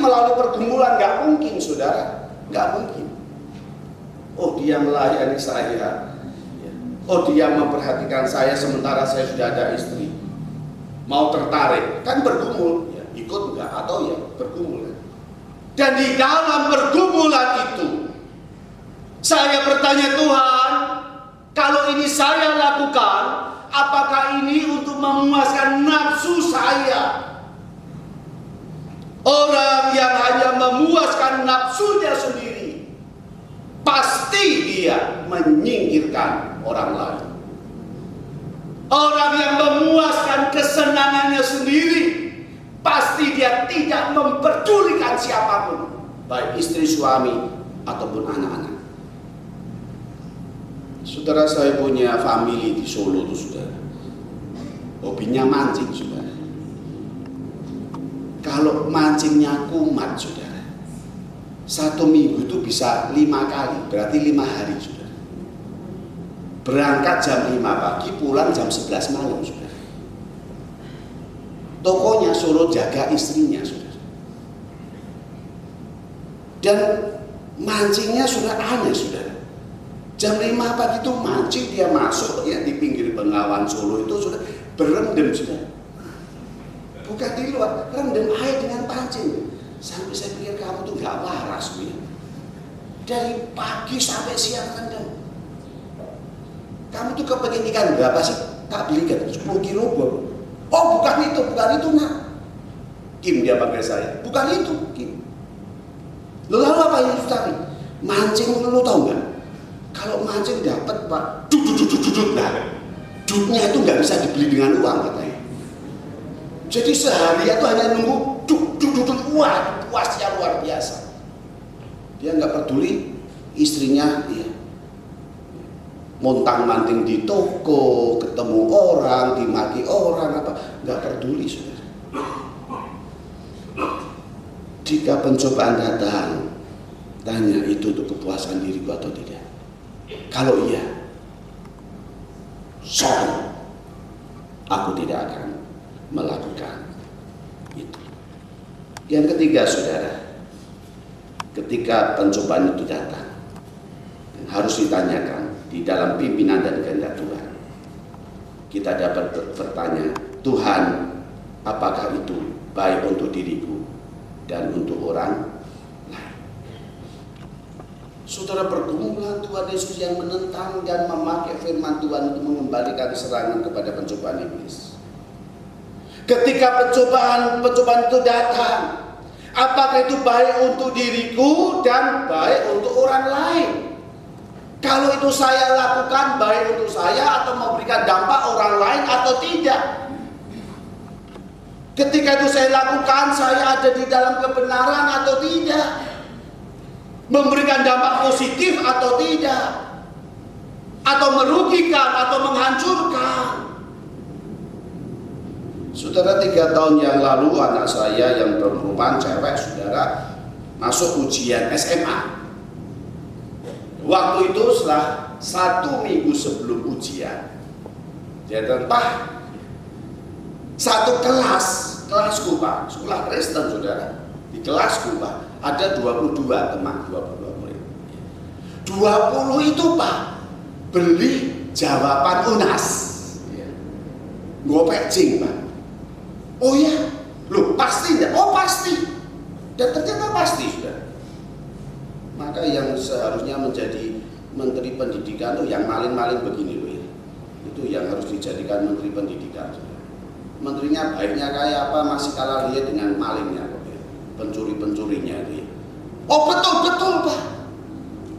melalui pergumulan, nggak mungkin saudara, nggak mungkin. Oh dia melayani saya, oh dia memperhatikan saya sementara saya sudah ada istri. Mau tertarik, kan bergumul, ya, ikut nggak atau ya bergumul. Dan di dalam pergumulan itu, saya bertanya Tuhan, kalau ini saya lakukan, apakah ini untuk memuaskan nafsu saya? Orang yang hanya memuaskan nafsunya sendiri, pasti dia menyingkirkan orang lain. Orang yang memuaskan kesenangannya sendiri, pasti dia tidak memperdulikan siapapun, baik istri, suami, ataupun anak-anak. Saudara, saya punya family di Solo tuh saudara, hobinya mancing saudara. Kalau mancingnya kumat saudara, 1 minggu itu bisa 5 kali, berarti 5 hari saudara. Berangkat jam 5 pagi, pulang jam 11 malam saudara. Tokonya suruh jaga istrinya saudara. Dan mancingnya sudah aneh saudara. Jam 5 pagi itu mancing, dia masuk ya di pinggir Bengawan Solo itu sudah berendam saudara. Bukan di luar, rendam air dengan pancing. Sampai saya pikir kamu tuh gak waras ya. Dari pagi sampai siang rendam. Kamu tuh kepengen ikan berapa sih? Tak belikan 10 kilo bro. Oh bukan itu nak. Kim dia panggil saya. Bukan itu Kim. Lalu apa yang harus cari? Mancing lu tahu nggak? Kalau mancing dapat pak, duduk. Nah, duduknya itu nggak bisa dibeli dengan uang katanya. Jadi sehari itu hanya nunggu duduk. Wah puasnya luar biasa. Dia nggak peduli istrinya. Ya, montang-manting di toko, ketemu orang, dimaki orang, apa, nggak peduli saudara. Jika pencobaan datang, tanya itu untuk kepuasan diriku atau tidak. Kalau iya, sorry, aku tidak akan melakukan itu. Yang ketiga saudara, ketika pencobaan itu datang, harus ditanyakan di dalam pimpinan dan kehendak Tuhan. Kita dapat bertanya, Tuhan, apakah itu baik untuk diriku dan untuk orang lain? Saudara, pergumulan Tuhan Yesus yang menentang dan memakai firman Tuhan untuk mengembalikan serangan kepada pencobaan iblis. Ketika pencobaan itu datang, apakah itu baik untuk diriku dan baik untuk orang lain? Kalau itu saya lakukan baik untuk saya atau memberikan dampak orang lain atau tidak? Ketika itu saya lakukan, saya ada di dalam kebenaran atau tidak? Memberikan dampak positif atau tidak? Atau merugikan atau menghancurkan? Saudara, 3 tahun yang lalu anak saya yang perempuan cewek saudara masuk ujian SMA. Waktu itu setelah 1 minggu sebelum ujian, dia tentang satu kelasku Pak, sekolah Kristen saudara. Di kelasku Pak, ada 22 teman, 22 murid. 20 itu Pak, beli jawaban UNAS. Gopek cing Pak. Oh ya, loh pasti enggak? Oh pasti. Dan ternyata pasti sudah. Maka yang seharusnya menjadi menteri pendidikan itu yang maling-maling begini loh ya. Itu yang harus dijadikan menteri pendidikan. Menterinya baiknya kayak apa, masih kalah dia dengan malingnya, pencuri-pencurinya itu ya. Oh betul Pak.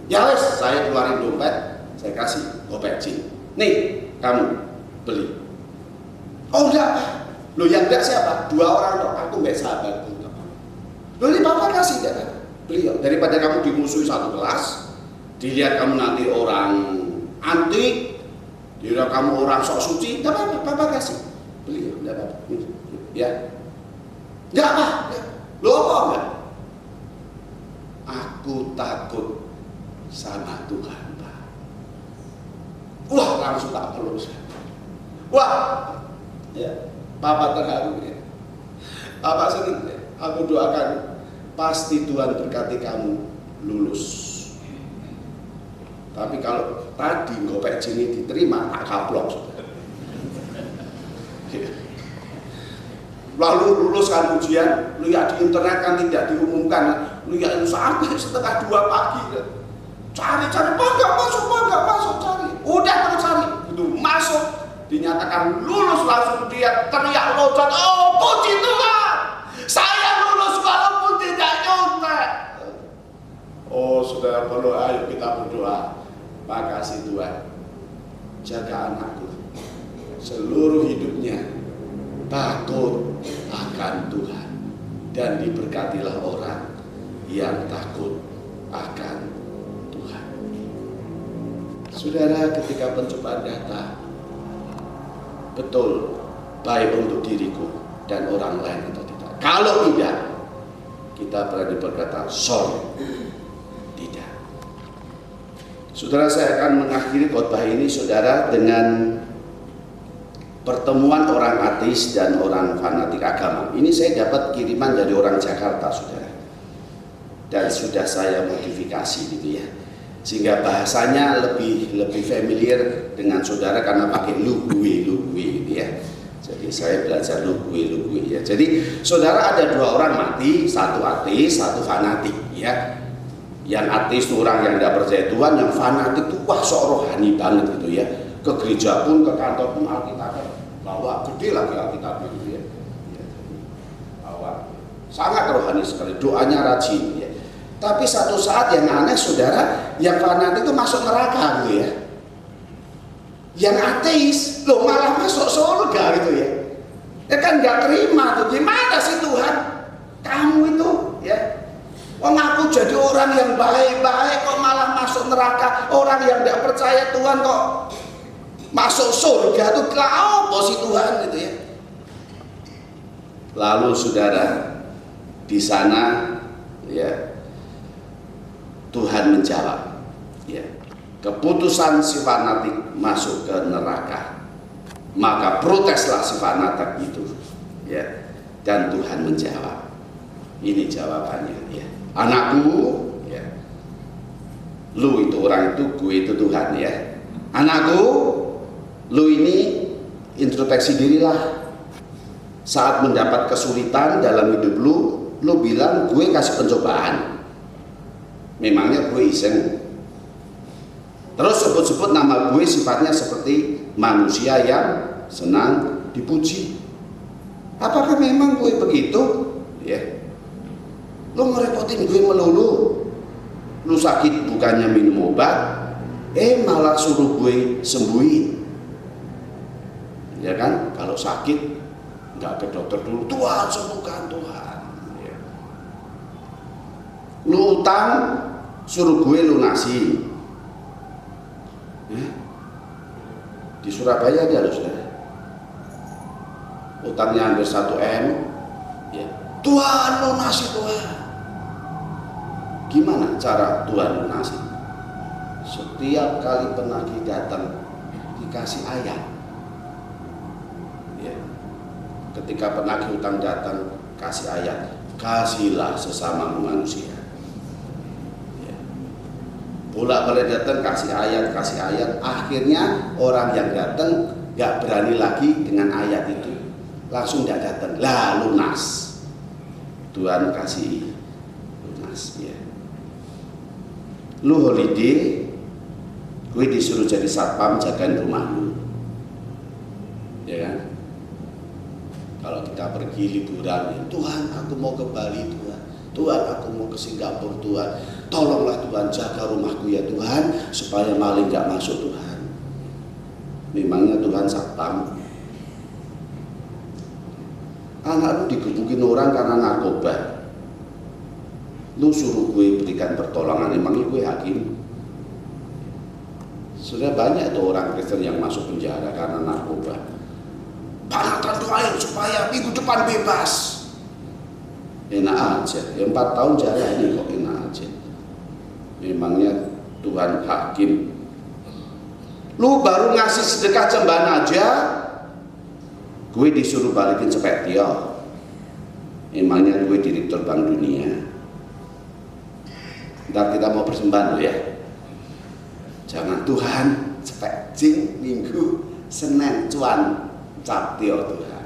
Ya wes, saya keluarin dompet, saya kasih gopek cing. Nih kamu beli. Oh enggak Pak. Loh yang enggak siapa? 2 orang loh. Aku enggak sahabat. Loh ini Bapak kasih enggak? Beliau, daripada kamu dimusuhi satu kelas, dilihat kamu nanti orang antik, dilihat kamu orang sok suci, enggak apa-apa, Bapak kasih. Beliau, enggak apa-apa. Ya. Enggak apa? Loh apa enggak? Aku takut sama Tuhan, Pak. Wah, langsung tak perlu. Wah, ya, Papa terharu ya. Papa senang ya. Aku doakan pasti Tuhan berkati kamu lulus. Tapi kalau tadi gopek ini diterima, tak kaplok. Lalu lulus kan ujian, lihat di internet kan tidak diumumkan, lihat sampai setengah 2 pagi, cari, Pak nggak masuk, cari, udah terus cari, itu masuk, dinyatakan lulus, langsung dia teriak loncat, oh puji Tuhan, saya lulus walaupun tidak nyontek. Oh saudara, kalau ayo kita berdoa, makasih Tuhan, jaga anakku seluruh hidupnya takut akan Tuhan, dan diberkatilah orang yang takut akan Tuhan. Saudara, ketika pencobaan datang, betul baik untuk diriku dan orang lain atau tidak? Kalau tidak, kita berani berkata sorry, tidak. Saudara, saya akan mengakhiri khotbah ini saudara dengan pertemuan orang ateis dan orang fanatik agama. Ini saya dapat kiriman dari orang Jakarta, saudara. Dan sudah saya modifikasi gitu ya. Sehingga bahasanya lebih familiar dengan saudara karena pakai lugue gitu ya. Jadi saya belajar lugue ya. Jadi saudara, ada 2 orang mati, satu ateis, satu fanatik ya. Yang ateis itu orang yang tidak percaya Tuhan, yang fanatik itu wah sok rohani banget gitu ya. Ke gereja pun, ke kantor pun Alkitabnya bawa gede lagi Alkitabnya gitu ya. Bawa sangat rohani sekali, doanya rajin ya. Tapi satu saat yang aneh saudara, yang fanatik itu masuk neraka gitu ya. Yang ateis loh malah masuk surga gitu ya. Ya kan nggak terima tuh, gimana sih Tuhan? Kamu itu ya, wong aku jadi orang yang baik-baik kok malah masuk neraka. Orang yang tidak percaya Tuhan kok masuk surga tuh, apa sih Tuhan gitu ya. Lalu saudara, di sana ya Tuhan menjawab ya, keputusan si fanatik masuk ke neraka, maka proteslah si fanatik itu ya, dan Tuhan menjawab, ini jawabannya ya, anakku ya, lu itu orang itu, gue itu Tuhan ya, anakku, lu ini introspeksi dirilah. Saat mendapat kesulitan dalam hidup lu bilang gue kasih pencobaan. Memangnya gue iseng. Terus sebut-sebut nama gue sifatnya seperti manusia yang senang dipuji. Apakah memang gue begitu? Ya. Lu ngerepotin gue melulu. Lu sakit bukannya minum obat, malah suruh gue sembuhin. Ya kan? Kalau sakit nggak ke dokter dulu, Tuhan sembuhkan Tuhan. Ya. Lu utang, suruh gue lunasi. Ya. Di Surabaya dia harus utangnya hampir 1 M. Ya. Tuhan lunasi Tuhan. Gimana cara Tuhan lunasi? Setiap kali penagih datang dikasih ayat. Ya. Ketika penagih utang datang kasih ayat, kasihlah sesama manusia. Ya. Bolak-balik datang kasih ayat, akhirnya orang yang datang gak berani lagi dengan ayat itu, langsung tidak datang. Lah lunas. Tuhan kasih lunas ya. Lu holiday, gue disuruh jadi satpam jagain rumah lu, ya kan? Kalau kita pergi liburan, Tuhan aku mau ke Bali Tuhan, Tuhan aku mau ke Singapura Tuhan, tolonglah Tuhan jaga rumahku ya Tuhan, supaya maling gak masuk Tuhan. Memangnya Tuhan satpam? Anak lu digebukin orang karena narkoba, lu suruh gue berikan pertolongan, emangnya gue hakim? Sudah banyak tuh orang Kristen yang masuk penjara karena narkoba. Pak doain supaya minggu depan bebas. Enak aja, ya 4 tahun jara ini kok enak aja. Memangnya Tuhan hakim? Lu baru ngasih sedekah jamban aja, gue disuruh balikin sepetial. Emangnya gue direktur Bank Dunia? Ntar kita mau persembahan loh ya. Jangan Tuhan cepet jing minggu Senin cuan captio Tuhan.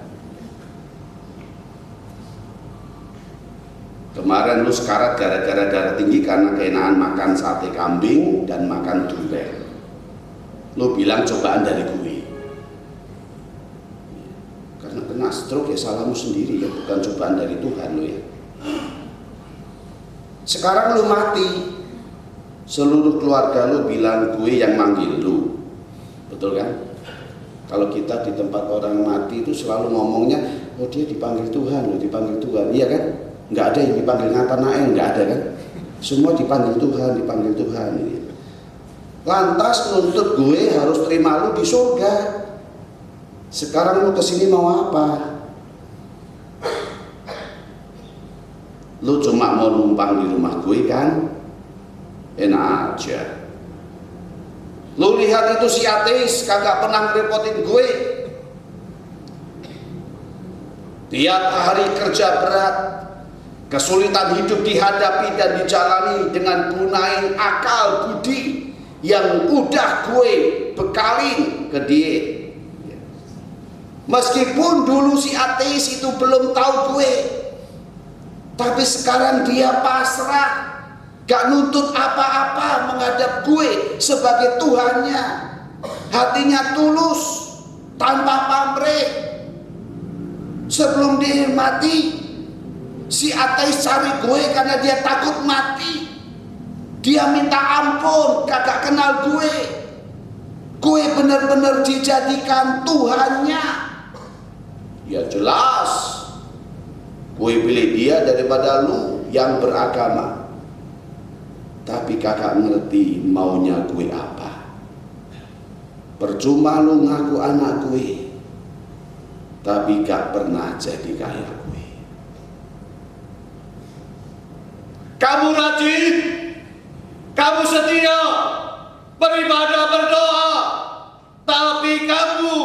Kemarin lu sekarat gara-gara darah tinggi karena keenaan makan sate kambing dan makan durian. Lu bilang cobaan dari gue. Karena kena stroke ya salahmu sendiri ya, bukan cobaan dari Tuhan lo ya. Sekarang lu mati, seluruh keluarga lu bilang gue yang manggil lu. Betul kan? Kalau kita di tempat orang mati itu selalu ngomongnya, oh dia dipanggil Tuhan, lo dipanggil Tuhan, iya kan? Nggak ada yang dipanggil Nathanael, nggak ada kan? Semua dipanggil Tuhan, dipanggil Tuhan. Lantas nuntut gue harus terima lu di surga. Sekarang lu kesini mau apa? Lu cuma mau numpang di rumah gue kan? Enak aja. Lu lihat itu si ateis kagak pernah ngerepotin gue. Tiap hari kerja berat, kesulitan hidup dihadapi dan dijalani dengan gunain akal budi yang udah gue bekalin ke dia. Meskipun dulu si ateis itu belum tahu gue, tapi sekarang dia pasrah, gak nuntut apa-apa menghadap gue sebagai Tuhannya. Hatinya tulus, tanpa pamrih. Sebelum dia mati, si ateis cari gue karena dia takut mati. Dia minta ampun, kagak kenal gue. Gue benar-benar dijadikan Tuhannya. Ya jelas, gue pilih dia daripada lu yang beragama. Tapi kakak ngerti maunya gue apa. Percuma lu ngaku anak gue, tapi gak pernah jadi kayak gue. Kamu rajin, kamu setia, beribadah berdoa, tapi kamu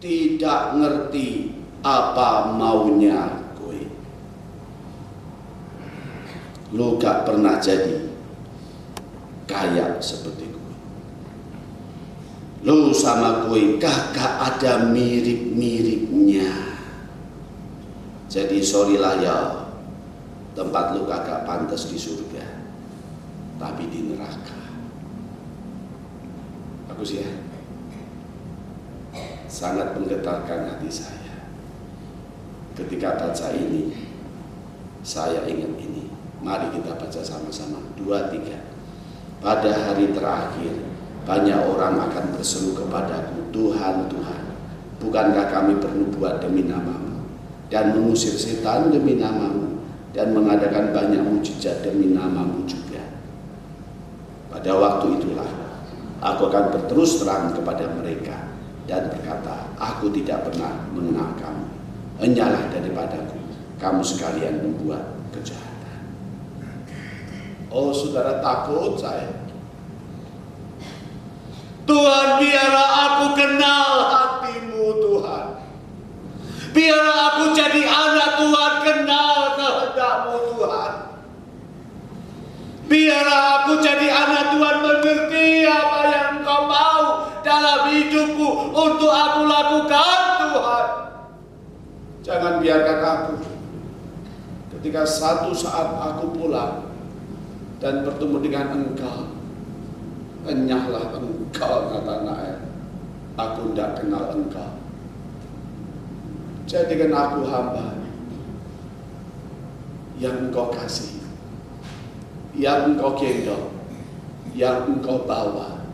tidak ngerti apa maunya gue. Lu gak pernah jadi kayak seperti gue. Lu sama gue kagak ada mirip-miripnya. Jadi sorry lah ya, tempat lu kagak pantas di surga, tapi di neraka. Bagus ya. Sangat menggetarkan hati saya. Ketika baca ini, saya ingat ini. Mari kita baca sama-sama. 2, 3. Pada hari terakhir, banyak orang akan berseru kepadaku, Tuhan, Tuhan, bukankah kami bernubuat demi namamu, dan mengusir setan demi namamu, dan mengadakan banyak mujizat demi namamu juga. Pada waktu itulah, aku akan berterus terang kepada mereka, dan berkata, aku tidak pernah mengenal kamu. Enyalah daripadaku, kamu sekalian membuat kejahatan. Oh saudara, takut saya. Tuhan, biarlah aku kenal hatimu Tuhan. Biarlah aku jadi anak Tuhan, kenal kehendakmu Tuhan. Biarlah aku jadi anak Tuhan, mengerti apa yang Engkau mau dalam hidupku untuk aku lakukan Tuhan. Jangan biarkan aku ketika satu saat aku pulang dan bertemu dengan Engkau, enyahlah Engkau, Nathanael, aku tidak kenal Engkau. Jadikan aku hamba yang Engkau kasih, yang Engkau gendong, yang Engkau bawa,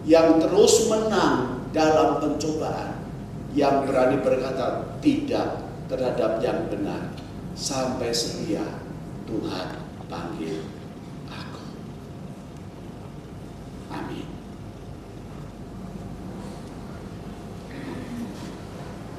yang terus menang dalam pencobaan, yang berani berkata tidak terhadap yang benar, sampai setia Tuhan panggil aku. Amin.